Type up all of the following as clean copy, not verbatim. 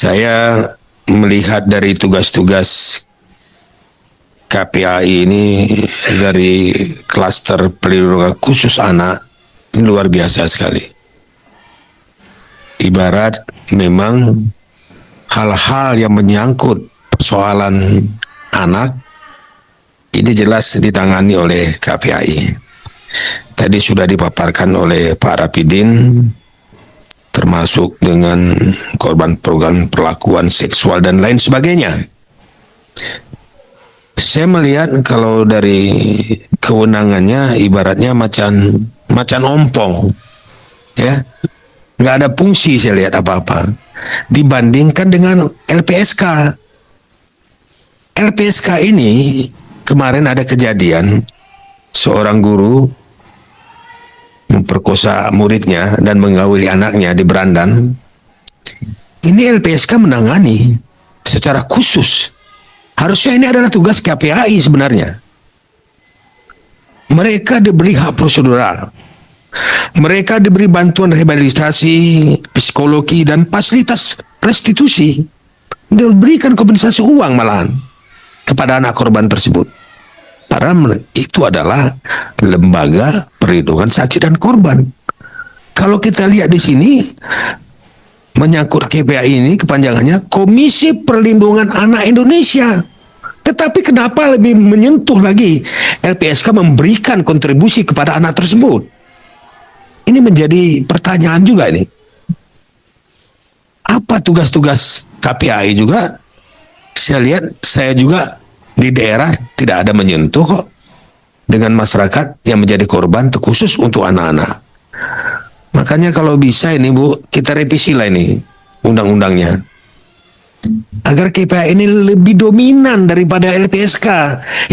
Saya melihat dari tugas-tugas KPAI ini dari klaster perlindungan khusus anak ini luar biasa sekali. Ibarat memang hal-hal yang menyangkut persoalan anak ini jelas ditangani oleh KPAI. Tadi sudah dipaparkan oleh Pak Rapidin, termasuk dengan korban program perlakuan seksual dan lain sebagainya. Saya melihat kalau dari kewenangannya ibaratnya macan ompong, ya, nggak ada fungsi saya lihat apa-apa. Dibandingkan dengan LPSK. LPSK ini kemarin ada kejadian seorang guru memperkosa muridnya dan menggauli anaknya di Berandan. Ini LPSK menangani secara khusus. Harusnya ini adalah tugas KPAI sebenarnya. Mereka diberi hak prosedural. Mereka diberi bantuan rehabilitasi, psikologi, dan fasilitas restitusi. Diberikan kompensasi uang malahan kepada anak korban tersebut. Padahal itu adalah lembaga perlindungan saksi dan korban. Kalau kita lihat di sini, menyangkut KPAI ini kepanjangannya Komisi Perlindungan Anak Indonesia. Tetapi kenapa lebih menyentuh lagi LPSK memberikan kontribusi kepada anak tersebut? Ini menjadi pertanyaan juga ini. Apa tugas-tugas KPAI juga? Saya juga di daerah tidak ada menyentuh kok dengan masyarakat yang menjadi korban terkhusus untuk anak-anak. Makanya kalau bisa ini Bu, kita revisi lah ini undang-undangnya. Agar KPAI ini lebih dominan daripada LPSK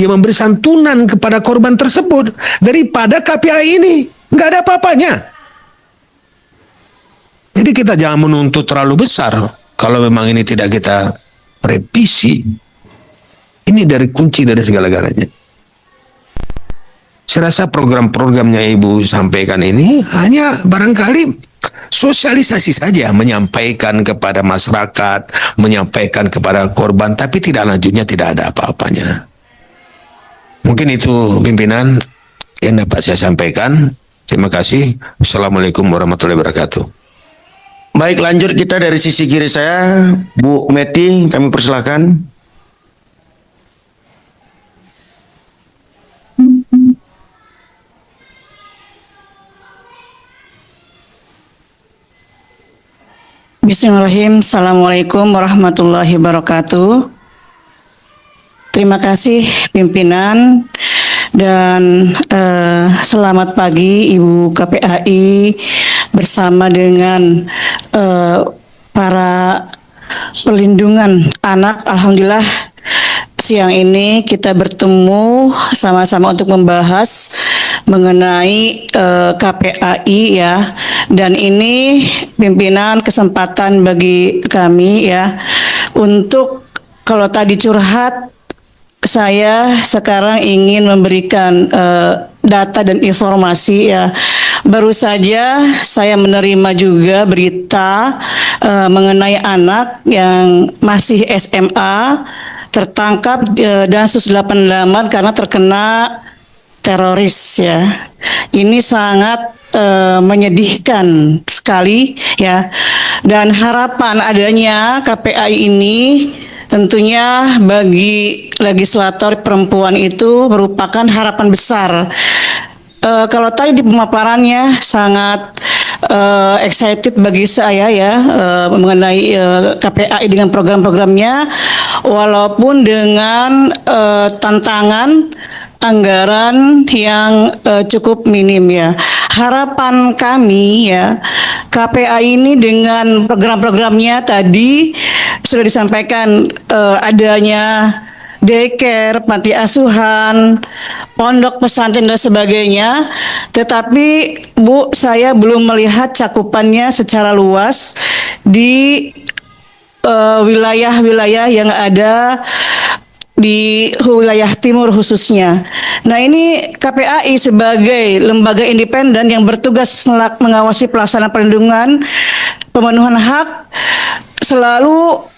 yang memberi santunan kepada korban tersebut daripada KPAI ini. Nggak ada apa-apanya. Jadi kita jangan menuntut terlalu besar kalau memang ini tidak kita revisi. Ini dari kunci dari segala-galanya. Saya rasa program-programnya Ibu sampaikan ini hanya barangkali sosialisasi saja, menyampaikan kepada masyarakat, menyampaikan kepada korban, tapi tidak lanjutnya, tidak ada apa-apanya. Mungkin itu pimpinan yang dapat saya sampaikan. Terima kasih. Assalamualaikum warahmatullahi wabarakatuh. Baik, lanjut kita dari sisi kiri saya, Bu Meti, kami persilahkan. Bismillahirrahmanirrahim. Assalamualaikum warahmatullahi wabarakatuh. Terima kasih pimpinan dan selamat pagi Ibu KPAI bersama dengan para perlindungan anak. Alhamdulillah siang ini kita bertemu sama-sama untuk membahas mengenai KPAI ya, dan ini pimpinan kesempatan bagi kami ya untuk, kalau tadi curhat, saya sekarang ingin memberikan data dan informasi ya. Baru saja saya menerima juga berita mengenai anak yang masih SMA tertangkap Densus 88 karena terkena teroris ya. Ini sangat menyedihkan sekali ya. Dan harapan adanya KPAI ini tentunya bagi legislator perempuan itu merupakan harapan besar. Kalau tadi di pemaparannya sangat excited bagi saya ya mengenai KPAI dengan program-programnya, walaupun dengan tantangan anggaran yang cukup minim ya. Harapan kami ya, KPAI ini dengan program-programnya tadi sudah disampaikan, adanya daycare, panti asuhan, pondok pesantren dan sebagainya. Tetapi Bu, saya belum melihat cakupannya secara luas di wilayah-wilayah yang ada di wilayah timur khususnya. Nah, ini KPAI sebagai lembaga independen yang bertugas mengawasi pelaksanaan perlindungan pemenuhan hak selalu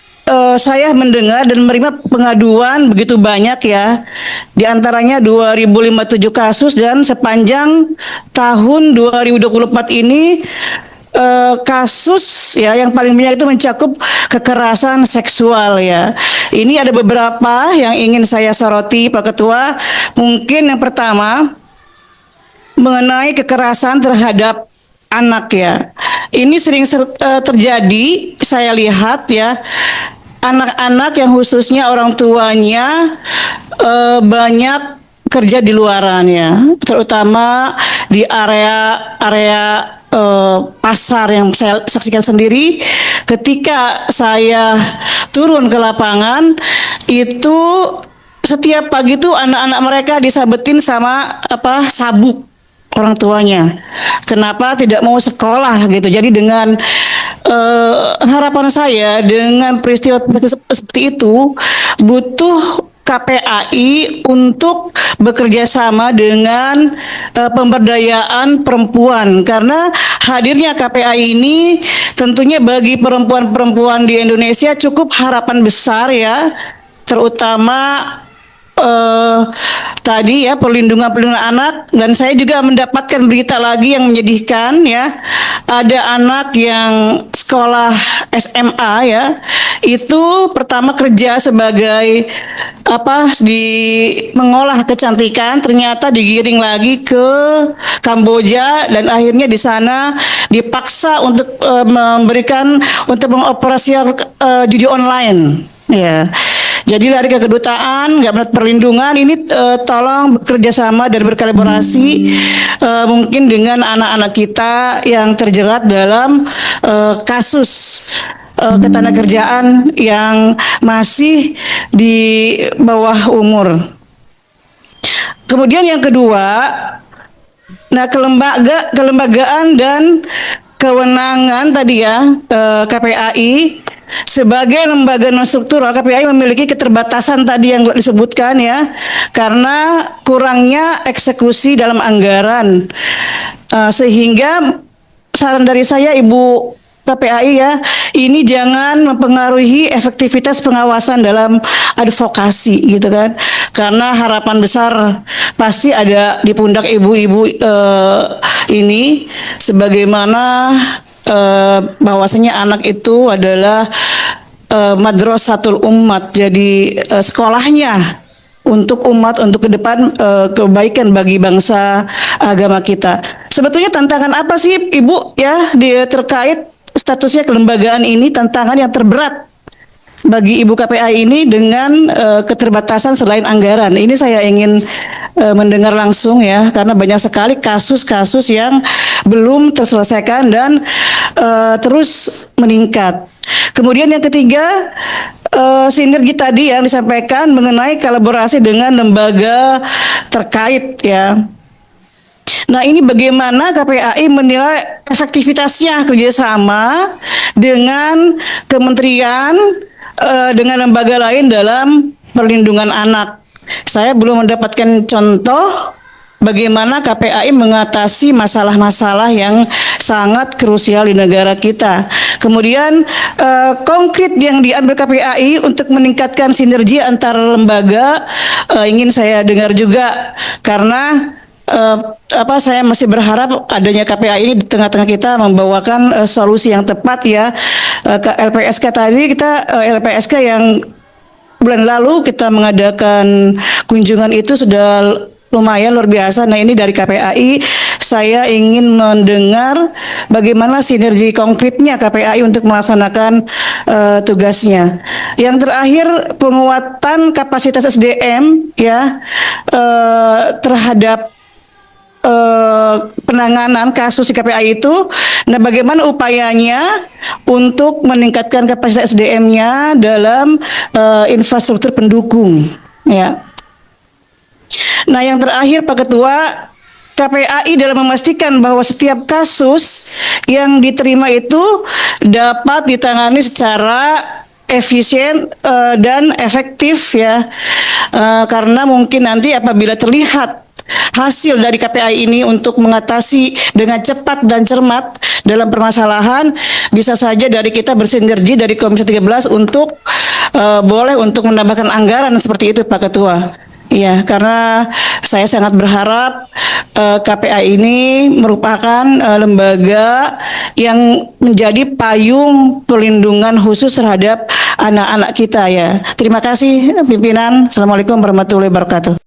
saya mendengar dan menerima pengaduan begitu banyak ya. Di antaranya 2057 kasus dan sepanjang tahun 2024 ini kasus ya yang paling banyak itu mencakup kekerasan seksual ya. Ini ada beberapa yang ingin saya soroti Pak Ketua. Mungkin yang pertama mengenai kekerasan terhadap anak ya. Ini sering terjadi, saya lihat ya, anak-anak yang khususnya orang tuanya banyak kerja di luaran ya, terutama di area-area pasar yang saya saksikan sendiri. Ketika saya turun ke lapangan, itu setiap pagi tuh anak-anak mereka disabetin sama sabuk orang tuanya. Kenapa tidak mau sekolah gitu. Jadi dengan harapan saya dengan peristiwa seperti itu butuh KPAI untuk bekerja sama dengan pemberdayaan perempuan, karena hadirnya KPAI ini tentunya bagi perempuan-perempuan di Indonesia cukup harapan besar ya, terutama tadi ya perlindungan anak. Dan saya juga mendapatkan berita lagi yang menyedihkan ya, ada anak yang sekolah SMA ya, itu pertama kerja sebagai di mengolah kecantikan, ternyata digiring lagi ke Kamboja dan akhirnya di sana dipaksa untuk untuk mengoperasi judi online ya. Jadi dari ke kedutaan nggak mendapat perlindungan ini, tolong bekerja sama dan berkolaborasi mungkin dengan anak-anak kita yang terjerat dalam kasus ketenagakerjaan yang masih di bawah umur. Kemudian yang kedua, nah kelembagaan dan kewenangan tadi ya, KPAI sebagai lembaga non struktural, KPAI memiliki keterbatasan tadi yang disebutkan ya, karena kurangnya eksekusi dalam anggaran, sehingga saran dari saya Ibu KPAI ya, ini jangan mempengaruhi efektivitas pengawasan dalam advokasi gitu kan, karena harapan besar pasti ada di pundak ibu-ibu ini, sebagaimana bahwasanya anak itu adalah madrasatul umat, jadi sekolahnya untuk umat, untuk ke depan kebaikan bagi bangsa agama kita. Sebetulnya tantangan apa sih Ibu ya terkait statusnya kelembagaan ini, tantangan yang terberat bagi Ibu KPAI ini dengan keterbatasan selain anggaran? Ini saya ingin mendengar langsung ya, karena banyak sekali kasus-kasus yang belum terselesaikan dan terus meningkat. Kemudian yang ketiga, sinergi tadi yang disampaikan mengenai kolaborasi dengan lembaga terkait ya. Nah, ini bagaimana KPAI menilai efektivitasnya kerjasama dengan kementerian, dengan lembaga lain dalam perlindungan anak. Saya belum mendapatkan contoh bagaimana KPAI mengatasi masalah-masalah yang sangat krusial di negara kita. Kemudian konkret yang diambil KPAI untuk meningkatkan sinergi antar lembaga, ingin saya dengar juga, karena saya masih berharap adanya KPAI ini di tengah-tengah kita membawakan solusi yang tepat ya. Ke LPSK tadi LPSK yang bulan lalu kita mengadakan kunjungan itu sudah lumayan luar biasa. Nah, ini dari KPAI saya ingin mendengar bagaimana sinergi konkretnya KPAI untuk melaksanakan tugasnya. Yang terakhir, penguatan kapasitas SDM ya terhadap penanganan kasus di KPAI itu. Nah, bagaimana upayanya untuk meningkatkan kapasitas SDM-nya dalam infrastruktur pendukung ya. Nah, yang terakhir Pak Ketua, KPAI dalam memastikan bahwa setiap kasus yang diterima itu dapat ditangani secara efisien dan efektif ya, karena mungkin nanti apabila terlihat hasil dari KPI ini untuk mengatasi dengan cepat dan cermat dalam permasalahan, bisa saja dari kita bersinergi dari Komisi 13 untuk boleh untuk menambahkan anggaran seperti itu Pak Ketua. Iya, karena saya sangat berharap KPI ini merupakan lembaga yang menjadi payung perlindungan khusus terhadap anak-anak kita ya. Terima kasih pimpinan. Assalamualaikum warahmatullahi wabarakatuh.